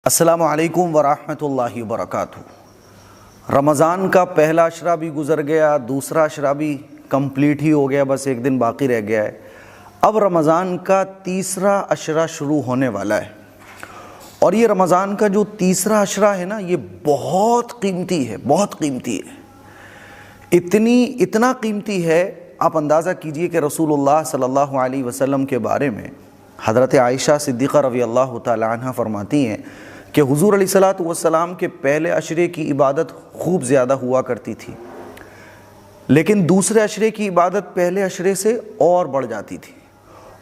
السلام علیکم ورحمۃ اللہ وبرکاتہ۔ رمضان کا پہلا عشرہ بھی گزر گیا، دوسرا عشرہ بھی کمپلیٹ ہی ہو گیا، بس ایک دن باقی رہ گیا ہے۔ اب رمضان کا تیسرا عشرہ شروع ہونے والا ہے، اور یہ رمضان کا جو تیسرا عشرہ ہے نا، یہ بہت قیمتی ہے، بہت قیمتی ہے۔ اتنا قیمتی ہے، آپ اندازہ کیجئے کہ رسول اللہ صلی اللہ علیہ وسلم کے بارے میں حضرت عائشہ صدیقہ رضی اللہ تعالی عنہ فرماتی ہیں کہ حضور علیہ الصلوۃ والسلام کے پہلے عشرے کی عبادت خوب زیادہ ہوا کرتی تھی، لیکن دوسرے عشرے کی عبادت پہلے عشرے سے اور بڑھ جاتی تھی،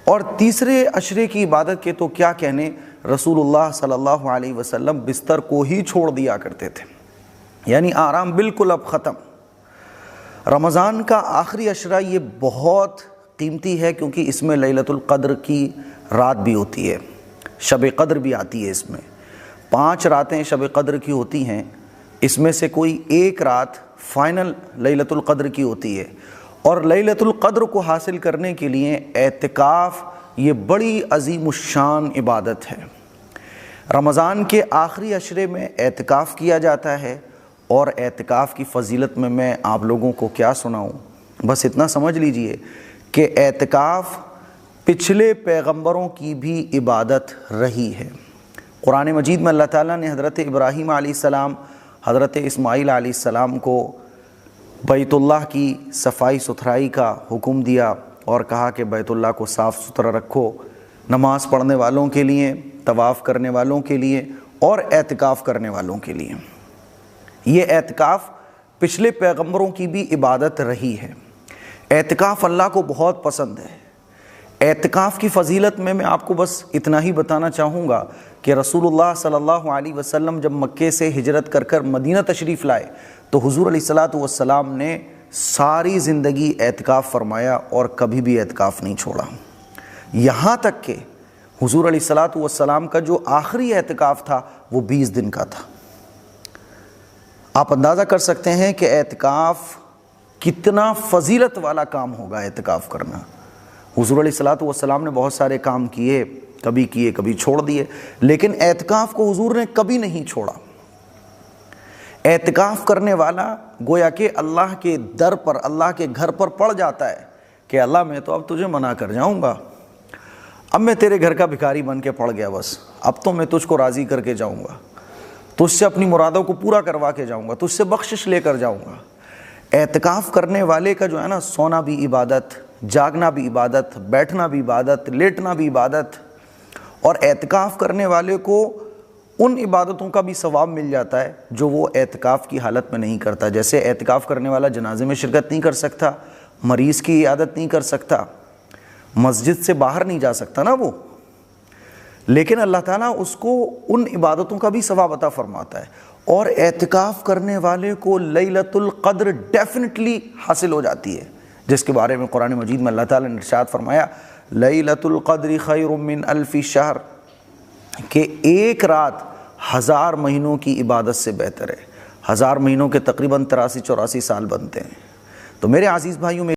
اور تیسرے عشرے کی عبادت کے تو کیا کہنے، رسول اللہ صلی اللہ علیہ وسلم بستر کو ہی چھوڑ دیا کرتے تھے، یعنی آرام بالکل اب ختم۔ رمضان کا آخری عشرہ یہ بہت قیمتی ہے، کیونکہ اس میں لیلۃ القدر کی رات بھی ہوتی ہے، شب قدر بھی آتی ہے۔ اس میں 5 راتیں شب قدر کی ہوتی ہیں، اس میں سے کوئی ایک رات فائنل لیلۃ القدر کی ہوتی ہے، اور لیلۃ القدر کو حاصل کرنے کے لیے اعتکاف یہ بڑی عظیم الشان عبادت ہے۔ رمضان کے آخری عشرے میں اعتکاف کیا جاتا ہے، اور اعتکاف کی فضیلت میں آپ لوگوں کو کیا سناؤں، بس اتنا سمجھ لیجئے کہ اعتکاف پچھلے پیغمبروں کی بھی عبادت رہی ہے۔ قرآن مجید میں اللہ تعالیٰ نے حضرت ابراہیم علیہ السلام، حضرت اسماعیل علیہ السلام کو بیت اللہ کی صفائی ستھرائی کا حکم دیا، اور کہا کہ بیت اللہ کو صاف ستھرا رکھو، نماز پڑھنے والوں کے لیے، طواف کرنے والوں کے لیے، اور اعتکاف کرنے والوں کے لیے۔ یہ اعتکاف پچھلے پیغمبروں کی بھی عبادت رہی ہے۔ اعتکاف اللہ کو بہت پسند ہے۔ اعتکاف کی فضیلت میں آپ کو بس اتنا ہی بتانا چاہوں گا کہ رسول اللہ صلی اللہ علیہ وسلم جب مکے سے ہجرت کر مدینہ تشریف لائے، تو حضور علیہ الصلوۃ والسلام نے ساری زندگی اعتکاف فرمایا، اور کبھی بھی اعتکاف نہیں چھوڑا، یہاں تک کہ حضور علیہ الصلوۃ والسلام کا جو آخری اعتکاف تھا وہ 20 دن کا تھا۔ آپ اندازہ کر سکتے ہیں کہ اعتکاف کتنا فضیلت والا کام ہوگا اعتکاف کرنا۔ حضور علیہ الصلوۃ والسلام نے بہت سارے کام کیے کبھی چھوڑ دیے، لیکن اعتکاف کو حضور نے کبھی نہیں چھوڑا۔ اعتکاف کرنے والا گویا کہ اللہ کے در پر، اللہ کے گھر پر پڑ جاتا ہے کہ اللہ میں تو اب تجھے منع کر جاؤں گا، اب میں تیرے گھر کا بھکاری بن کے پڑ گیا، بس اب تو میں تجھ کو راضی کر کے جاؤں گا، تجھ سے اپنی مرادوں کو پورا کروا کے جاؤں گا، تجھ سے بخشش لے کر جاؤں گا۔ اعتکاف کرنے والے کا جو ہے نا، سونا بھی عبادت، جاگنا بھی عبادت، بیٹھنا بھی عبادت، لیٹنا بھی عبادت، اور اعتکاف کرنے والے کو ان عبادتوں کا بھی ثواب مل جاتا ہے جو وہ اعتکاف کی حالت میں نہیں کرتا۔ جیسے اعتکاف کرنے والا جنازے میں شرکت نہیں کر سکتا، مریض کی عیادت نہیں کر سکتا، مسجد سے باہر نہیں جا سکتا نا وہ، لیکن اللہ تعالیٰ اس کو ان عبادتوں کا بھی ثواب عطا فرماتا ہے، اور اعتکاف کرنے والے کو لیلۃ القدر ڈیفینیٹلی حاصل ہو جاتی ہے، جس کے بارے میں قرآن مجید میں اللہ تعالیٰ نے ارشاد فرمایا، لیلۃ القدر خیر من الف شہر، کہ ایک رات 1000 مہینوں کی عبادت سے بہتر ہے۔ 1000 مہینوں کے تقریباً 83-84 سال بنتے ہیں۔ تو میرے عزیز بھائیوں میں